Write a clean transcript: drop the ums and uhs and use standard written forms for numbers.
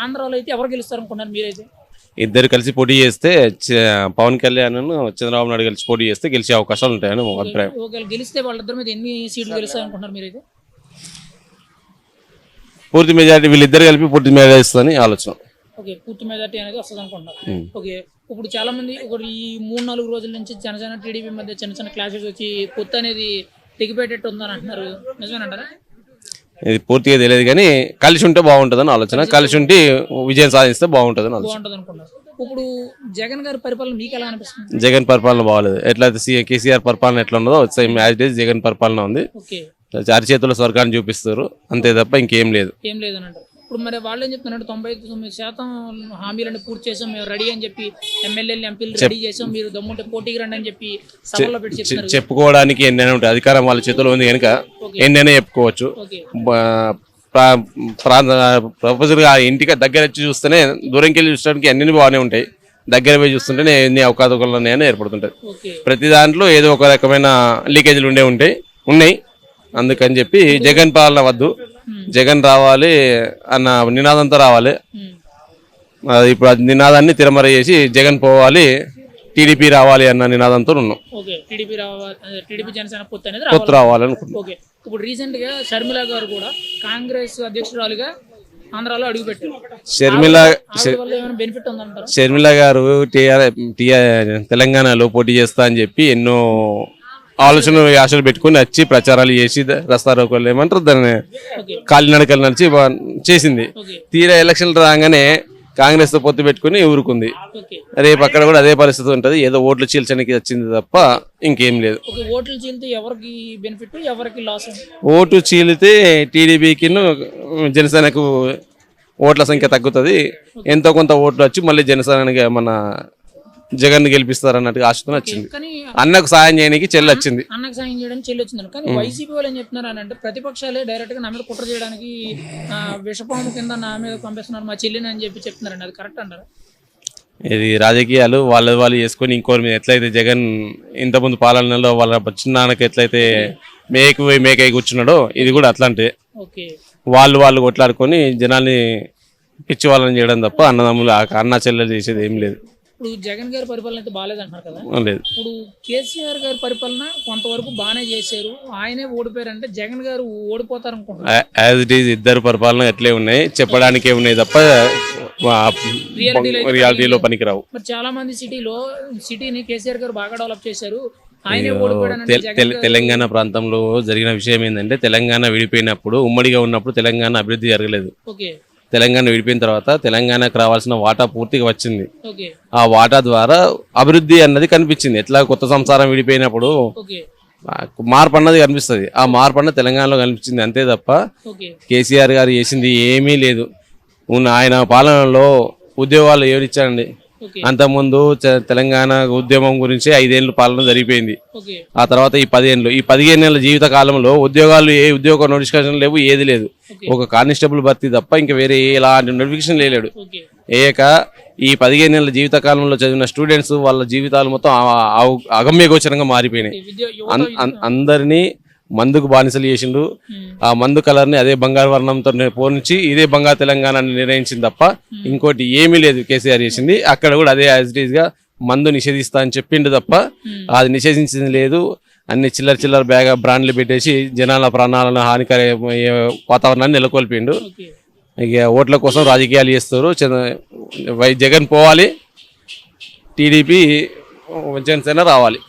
ఆంధ్రాలో అయితే ఎవరు గెలుస్తారనుకున్నారు మీరైతే? ఇద్దరు కలిసి పోటీ చేస్తే పవన్ కళ్యాణ్ చంద్రబాబు నాయుడు కలిసి పోటీ చేస్తే గెలిచే అవకాశాలు ఉంటాయని మా అభిప్రాయం. ఒకవేళ గెలిస్తే వాళ్ళిద్దరి మీద ఎన్ని సీట్లు గెలుస్తారనుకుంటున్నారు మీరైతే? పూర్తి మెజారిటీ వీళ్ళిద్దరు కలిపి పూర్తి మెజారిటీ ఇస్తుందని ఆలోచన. ఓకే, పూర్తి మెజారిటీ అనేది వస్తుంది అనుకుంటున్నారు. ఓకే, ఇప్పుడు చాలా మంది ఒకటి ఈ 3-4 రోజుల నుంచి జనసేన టీడీపీ మధ్య చిన్న చిన్న క్లాషెస్ వచ్చి పొత్తు అనేది తెగిపోయేటట్టు ఉందని అంటున్నారు, నిజమేనంటారా? ఇది పూర్తిగా తెలియదు కానీ కలిసి ఉంటే బాగుంటుందని ఆలోచన. కలిసి ఉంటే విజయం సాధిస్తే బాగుంటుందని ఆలోచన. బాగుంటుంది అనుకుంటున్నారు. ఇప్పుడు జగన్ గారి పరిపాలన మీకు ఎలా అనిపిస్తుంది? జగన్ పరిపాలన బాగాలేదు. ఎట్లయితే కేసీఆర్ పరిపాలన ఎట్లా ఉన్నదో same as it is Jagan పరిపాలన ఉంది. ఓకే, అరిచేతుల స్వర్గాన్ని చూపిస్తారు అంతే తప్ప ఇంకేం లేదు. ఏం లేదని అంటారు. ఇప్పుడు మరి వాళ్ళు ఏం చెప్తున్నారు, 99% హామీలను పూర్తి చేసాం మేము రెడీ అని చెప్పి, ఎమ్మెల్యేలు ఎంపీలు రెడీ చేసాం, మీరు దమ్ముంటే పోటీకి రండి అని చెప్పి సభలో పెట్టి చెప్తున్నారు. చెప్పుకోవడానికి ఎన్నైనా ఉంటాయి, అధికారం వాళ్ళ చేతిలో ఉంది కనుక ఎన్నైనా చెప్పుకోవచ్చు. ప్రపోజల్ గా ఇంటికి దగ్గర వచ్చి చూస్తేనే దూరంకి వెళ్ళి చూడడానికి అన్ని బాగానే ఉంటాయి, దగ్గర పోయి చూస్తుంటేనే ఎన్ని అవకాశాలు ఉన్నాయని ఏర్పడుతుంటాయి. ప్రతి దాంట్లో ఏదో ఒక రకమైన లీకేజీలు ఉన్నాయి. అందుకని చెప్పి జగన్ పాలన వద్దు, జగన్ రావాలి అన్న నినాదంతో రావాలి. ఇప్పుడు అది నినాదాన్ని తిరమర చేసి జగన్ పోవాలి, టీడీపీ రావాలి అన్న నినాదంతో ఉన్నాం. పొత్తు రావాలనుకుంటున్నాం. ఇప్పుడు రీసెంట్ గా షర్మిల గారు కూడా కాంగ్రెస్ అధ్యక్షురాలుగా ఆంధ్రాలో అడుగుపెట్టారు. షర్మిల గారు తెలంగాణలో పోటీ చేస్తా అని చెప్పి ఎన్నో ఆశలు పెట్టుకుని వచ్చి ప్రచారాలు చేసి రస్తారోకోలు ఏమంటారు దాన్ని కాలినడకలు నడిచి చేసింది. తీరా ఎలక్షన్లు రాగానే కాంగ్రెస్ తో పొత్తు పెట్టుకుని ఊరుకుంది. రేపు అక్కడ కూడా అదే పరిస్థితి ఉంటది, ఏదో ఓట్లు చీల్చడానికి వచ్చింది తప్ప ఇంకేం లేదు. ఓటు చీలితే టీడీపీకి జనసేనకు ఓట్ల సంఖ్య తగ్గుతుంది, ఎంతో కొంత ఓట్లు వచ్చి మళ్ళీ జనసేనకి మన జగన్ గెలిపిస్తారన్నట్టుగా ఆశతో వచ్చింది. అన్నకు సాయం చేయడానికి చెల్లి వచ్చింది. అన్నకు సాయం చేయడానికి చెల్లి వచ్చింది. కానీ వైసీపీ వాళ్ళు ఏం చెప్తున్నారు అని అంటే, ప్రతిపక్షాలే డైరెక్ట్ గా నా మీద కుట్ర చేయడానికి విషపాము కింద నా మీద పంపిస్తున్నారు మా చెల్లిని అని చెప్పి చెప్తున్నారండి, అది కరెక్ట్ అంటారా? ఇది రాజకీయాలు వాళ్ళు చేసుకొని ఇంకోరి మీద ఎట్లయితే జగన్ ఇంతకుముందు పాలనలో వాళ్ళ చిన్నాన్నకి ఎట్లయితే మేకై కూర్చున్నాడో ఇది కూడా అట్లాంటి వాళ్ళు కొట్లాడుకొని జనాల్ని పిచ్చి వాళ్ళని చేయడం తప్ప అన్నదమ్ములు అన్న చెల్లెలు చేసేది ఏం లేదు. ఇప్పుడు జగన్ గారి పరిపాలన అయితే బాగాలేదు అంటారు కదా. ఇప్పుడు కేసీఆర్ గారి పరిపాలన కొంతవరకు బాగానే చేశారు, ఆయనే ఓడిపోయారంటే జగన్ గారు ఓడిపోతారు అనుకుంటున్నారు. యాజ్ ఇట్ ఈజ్ ఇద్దరు పరిపాలన ఎట్లే ఉన్నాయి, చెప్పడానికే ఉన్నాయి తప్ప రియాలిటీలో పనికిరావు. మరి చాలా మంది సిటీని కేసీఆర్ గారు బాగా డెవలప్ చేశారు, తెలంగాణ ప్రాంతంలో జరిగిన విషయం ఏంటంటే, తెలంగాణ విడిపోయినప్పుడు ఉమ్మడిగా ఉన్నప్పుడు తెలంగాణ అభివృద్ధి జరగలేదు. తెలంగాణ విడిపోయిన తర్వాత తెలంగాణకు రావాల్సిన వాటా పూర్తిగా వచ్చింది. ఆ వాటా ద్వారా అభివృద్ధి అన్నది కనిపించింది. ఎట్లా కొత్త సంసారం విడిపోయినప్పుడు మార్పు అన్నది కనిపిస్తుంది, ఆ మార్పు అన్నది తెలంగాణలో కనిపించింది అంతే తప్ప కేసీఆర్ గారు చేసింది ఏమీ లేదు. ఆయన పాలనలో ఉద్యోగాలు ఎవరిచ్చారండి? అంతకుముందు తెలంగాణ ఉద్యమం గురించి 5 ఏళ్ళు పాలన జరిగిపోయింది. ఆ తర్వాత ఈ 15 ఏళ్ళ జీవిత కాలంలో ఉద్యోగాలు ఏ ఉద్యోగ నోటిఫికేషన్ లేవు, ఏది లేదు. ఒక కానిస్టేబుల్ భర్తీ తప్ప ఇంకా వేరే ఎలాంటి నోటిఫికేషన్ లేడు. ఈ 15 ఏళ్ళ జీవిత కాలంలో చదివిన స్టూడెంట్స్ వాళ్ళ జీవితాలు మొత్తం అగమ్య గోచరంగా మారిపోయినాయి. అందరినీ మందుకు బానిసలు చేసిండు. ఆ మందు కలర్ని అదే బంగారు వర్ణంతో పోనించి ఇదే బంగారు తెలంగాణ నిర్ణయించింది తప్ప ఇంకోటి ఏమీ లేదు కేసీఆర్ చేసింది. అక్కడ కూడా అదే యాజ్ ఇట్ ఈజ్ గా మందు నిషేధిస్తా అని చెప్పిండు తప్ప అది నిషేధించింది లేదు. అన్ని చిల్లర బ్రాండ్లు పెట్టేసి జనాల ప్రాణాలను హానికర వాతావరణాన్ని నెలకొల్పిండు. ఇక ఓట్ల కోసం రాజకీయాలు చేస్తారు. జగన్ పోవాలి, టీడీపీ జనసేన రావాలి.